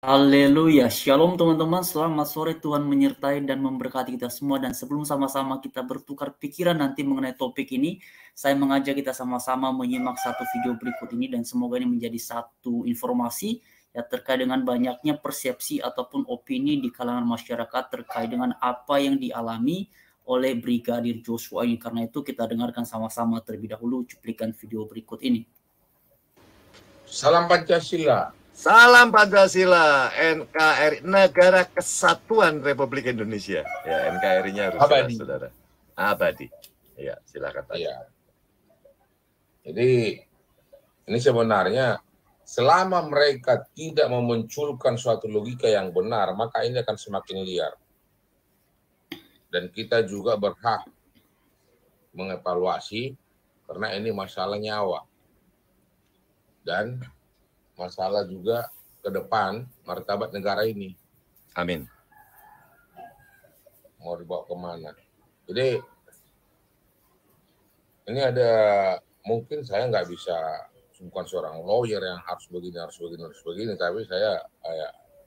Haleluya, shalom teman-teman, selamat sore, Tuhan menyertai dan memberkati kita semua. Dan sebelum sama-sama kita bertukar pikiran nanti mengenai topik ini, saya mengajak kita sama-sama menyimak satu video berikut ini dan semoga ini menjadi satu informasi ya terkait dengan banyaknya persepsi ataupun opini di kalangan masyarakat terkait dengan apa yang dialami oleh Brigadir Joshua ini. Karena itu kita dengarkan sama-sama terlebih dahulu cuplikan video berikut ini. Salam Pancasila. Salam Pancasila, NKRI, Negara Kesatuan Republik Indonesia. Ya, NKRI-nya harus Abadi. saudara. Abadi. Ya, silakan Pak. Ya. Jadi ini sebenarnya selama mereka tidak memunculkan suatu logika yang benar, maka ini akan semakin liar. Dan kita juga berhak mengevaluasi karena ini masalah nyawa. Dan masalah juga ke depan martabat negara ini. Amin. Mau dibawa kemana? Jadi ini ada, mungkin saya nggak bisa, bukan seorang lawyer yang harus begini, tapi saya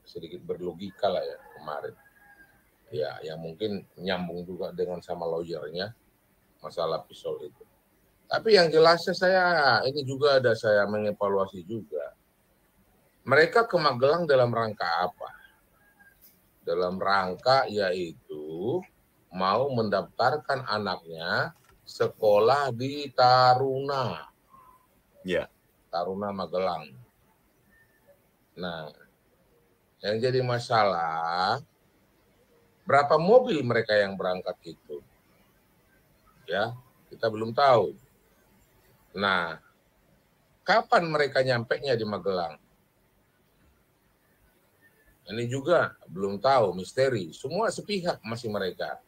sedikit berlogika lah ya kemarin. Ya, yang mungkin nyambung juga dengan sama lawyernya masalah pisau itu. Tapi yang jelasnya ini juga ada saya mengevaluasi juga. Mereka ke Magelang dalam rangka apa? Dalam rangka yaitu mau mendaftarkan anaknya sekolah di Taruna. Ya. Taruna Magelang. Nah, yang jadi masalah, berapa mobil mereka yang berangkat itu? Ya, kita belum tahu. Nah, kapan mereka nyampenya di Magelang? Ini juga belum tahu, misteri. Semua sepihak masih mereka.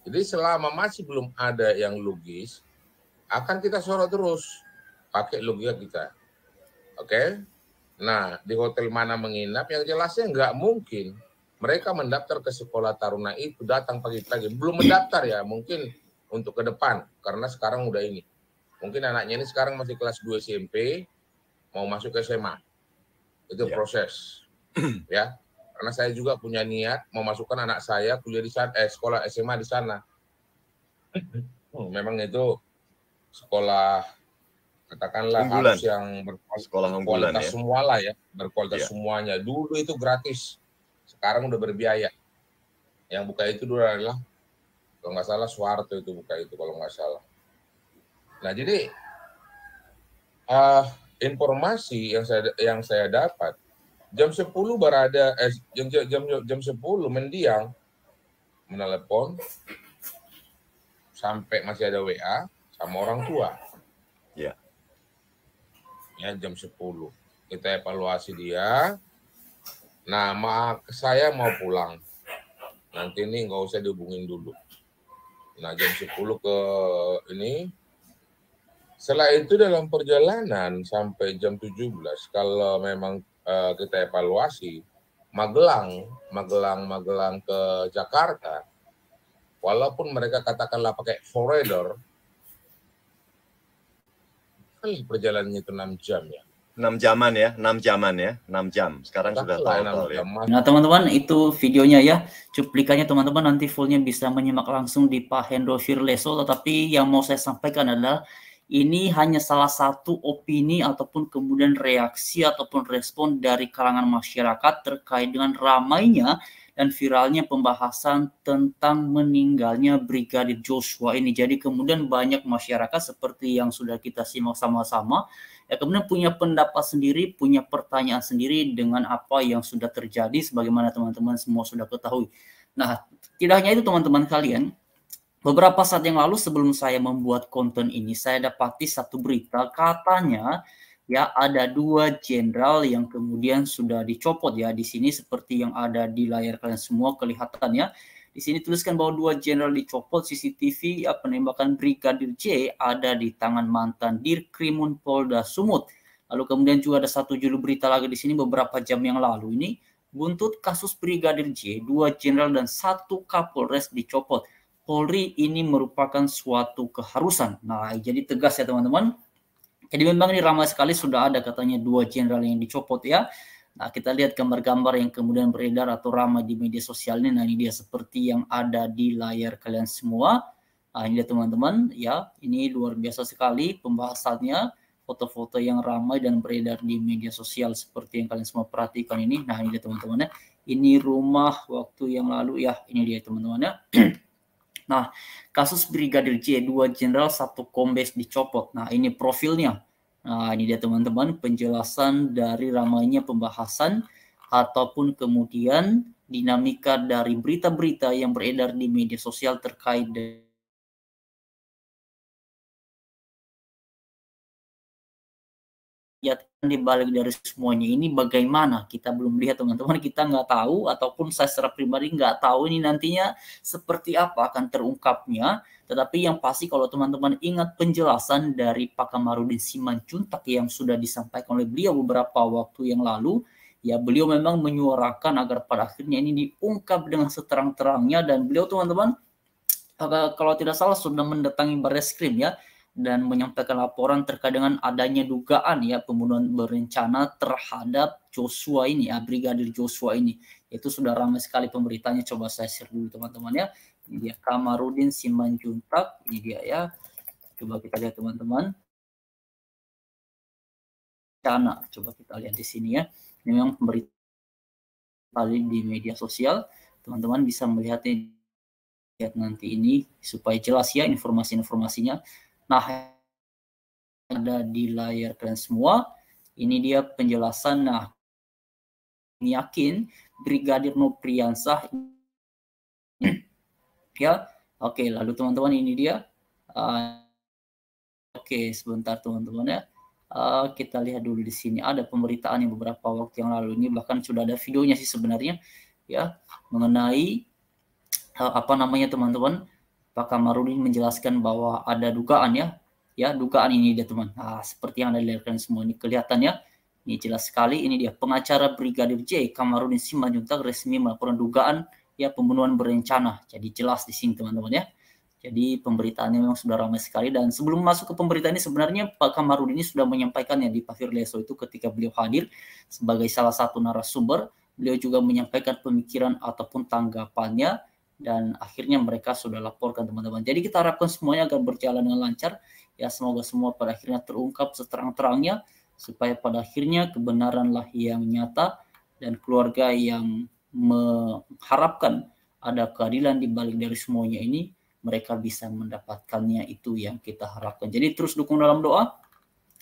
Jadi selama masih belum ada yang logis, akan kita sorot terus pakai logika kita. Oke? Nah, di hotel mana menginap, yang jelasnya nggak mungkin mereka mendaftar ke sekolah Taruna itu datang pagi-pagi. Belum mendaftar ya, mungkin untuk ke depan, karena sekarang udah ini. Mungkin anaknya ini sekarang masih kelas 2 SMP, mau masuk ke SMA. Itu proses. Ya. Karena saya juga punya niat mau masukkan anak saya kuliah di sana, sekolah SMA di sana. Memang itu sekolah katakanlah unggulan. harus yang berkualitas semua lah ya, berkualitas semuanya. Dulu itu gratis, sekarang udah berbiaya. Yang buka itu dulu adalah kalau nggak salah Soeharto itu buka itu kalau nggak salah. Nah jadi informasi yang saya dapat. Jam 10 berada, jam 10 mendiang menelepon sampai masih ada WA sama orang tua. Ya. Ya jam 10 kita evaluasi dia. Nah, saya mau pulang. Nanti ini nggak usah dihubungin dulu. Nah jam 10 ke ini. Setelah itu dalam perjalanan sampai jam 17 kalau memang kita evaluasi Magelang ke Jakarta, walaupun mereka katakanlah pakai forader, perjalanannya itu 6 jam ya. 6 jam. Sekarang sudah tahu ya. Nah teman-teman, itu videonya ya, cuplikannya teman-teman nanti fullnya bisa menyimak langsung di Pak Hendro Firleso. Tetapi yang mau saya sampaikan adalah ini hanya salah satu opini ataupun kemudian reaksi ataupun respon dari kalangan masyarakat terkait dengan ramainya dan viralnya pembahasan tentang meninggalnya Brigadir Joshua ini. Jadi kemudian banyak masyarakat seperti yang sudah kita simak sama-sama, ya kemudian punya pendapat sendiri, punya pertanyaan sendiri dengan apa yang sudah terjadi sebagaimana teman-teman semua sudah ketahui. Nah, tidak hanya itu teman-teman kalian, beberapa saat yang lalu sebelum saya membuat konten ini, saya dapati satu berita katanya ya ada 2 jenderal yang kemudian sudah dicopot ya. Di sini seperti yang ada di layar kalian semua kelihatan ya. Di sini tuliskan bahwa 2 jenderal dicopot. CCTV ya, penembakan Brigadir J ada di tangan mantan Dirkrimun Polda Sumut. Lalu kemudian juga ada satu judul berita lagi di sini beberapa jam yang lalu ini, buntut kasus Brigadir J, 2 jenderal dan 1 Kapolres dicopot. Polri ini merupakan suatu keharusan. Nah, jadi tegas ya teman-teman. Jadi memang ini ramai sekali sudah ada katanya 2 jenderal yang dicopot ya. Nah, kita lihat gambar-gambar yang kemudian beredar atau ramai di media sosial ini. Nah, ini dia seperti yang ada di layar kalian semua. Nah, ini dia teman-teman, ya, ini luar biasa sekali pembahasannya, foto-foto yang ramai dan beredar di media sosial seperti yang kalian semua perhatikan ini. Nah, ini dia teman-teman ya. Ini rumah waktu yang lalu ya, ini dia teman-teman ya. Nah, kasus Brigadir J, 2 Jenderal 1 Kombes dicopot. Nah, ini profilnya. Nah, ini dia teman-teman penjelasan dari ramainya pembahasan ataupun kemudian dinamika dari berita-berita yang beredar di media sosial terkait dengan di balik dari semuanya ini bagaimana kita belum lihat teman-teman, kita nggak tahu ataupun saya secara pribadi nggak tahu ini nantinya seperti apa akan terungkapnya, tetapi yang pasti kalau teman-teman ingat penjelasan dari Pak Kamarudin Simanjuntak yang sudah disampaikan oleh beliau beberapa waktu yang lalu, ya beliau memang menyuarakan agar pada akhirnya ini diungkap dengan seterang-terangnya, dan beliau teman-teman kalau tidak salah sudah mendatangi Barreskrim ya, dan menyampaikan laporan terkait dengan adanya dugaan ya pembunuhan berencana terhadap Joshua ini ya, Brigadir Joshua ini. Itu sudah ramai sekali pemberitanya. Coba saya share dulu teman-teman ya. Ini dia Kamarudin Simanjuntak, ini dia ya. Coba kita lihat teman-teman. Coba kita lihat di sini ya. Ini memang pemberita di media sosial. Teman-teman bisa melihatnya, lihat nanti ini supaya jelas ya informasi-informasinya. Nah, ada di layar kalian semua. Ini dia penjelasan. Nah, yakin Brigadir Nopriansah ya. Oke, lalu teman-teman ini dia. Oke, sebentar teman-teman ya. Kita lihat dulu di sini ada pemberitaan yang beberapa waktu yang lalu ini, bahkan sudah ada videonya sih sebenarnya ya, mengenai apa namanya teman-teman, Pak Kamarudin menjelaskan bahwa ada dugaan ya dugaan ini dia teman. Nah, seperti yang Anda lihat semua ini kelihatannya ini jelas sekali. Ini dia pengacara Brigadir J Kamarudin Simanjuntak resmi melaporkan dugaan ya pembunuhan berencana. Jadi jelas di sini teman-teman ya. Jadi pemberitaannya memang sudah ramai sekali, dan sebelum masuk ke pemberitaan ini sebenarnya Pak Kamarudin ini sudah menyampaikannya di Pak Firleso itu ketika beliau hadir sebagai salah satu narasumber. Beliau juga menyampaikan pemikiran ataupun tanggapannya, dan akhirnya mereka sudah laporkan teman-teman. Jadi kita harapkan semuanya akan berjalan dengan lancar ya, semoga semua pada akhirnya terungkap seterang-terangnya, supaya pada akhirnya kebenaranlah yang nyata dan keluarga yang mengharapkan ada keadilan di balik dari semuanya ini, mereka bisa mendapatkannya. Itu yang kita harapkan. Jadi terus dukung dalam doa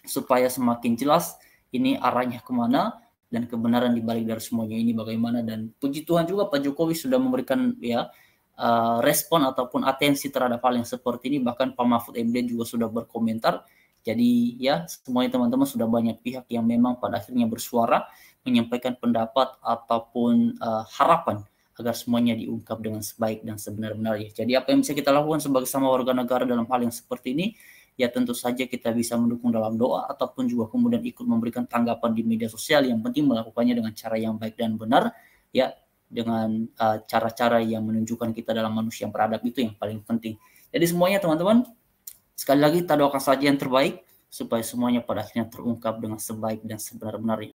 supaya semakin jelas ini arahnya kemana dan kebenaran di balik dari semuanya ini bagaimana. Dan puji Tuhan juga Pak Jokowi sudah memberikan ya respon ataupun atensi terhadap hal yang seperti ini. Bahkan Pak Mahfud MD juga sudah berkomentar. Jadi ya semuanya teman-teman, sudah banyak pihak yang memang pada akhirnya bersuara menyampaikan pendapat ataupun harapan agar semuanya diungkap dengan sebaik dan sebenar-benarnya. Jadi apa yang bisa kita lakukan sebagai sama warga negara dalam hal yang seperti ini? Ya tentu saja kita bisa mendukung dalam doa ataupun juga kemudian ikut memberikan tanggapan di media sosial. Yang penting melakukannya dengan cara yang baik dan benar ya, dengan cara-cara yang menunjukkan kita dalam manusia yang beradab, itu yang paling penting. Jadi semuanya teman-teman, sekali lagi kita doakan saja yang terbaik supaya semuanya pada akhirnya terungkap dengan sebaik dan sebenar-benarnya.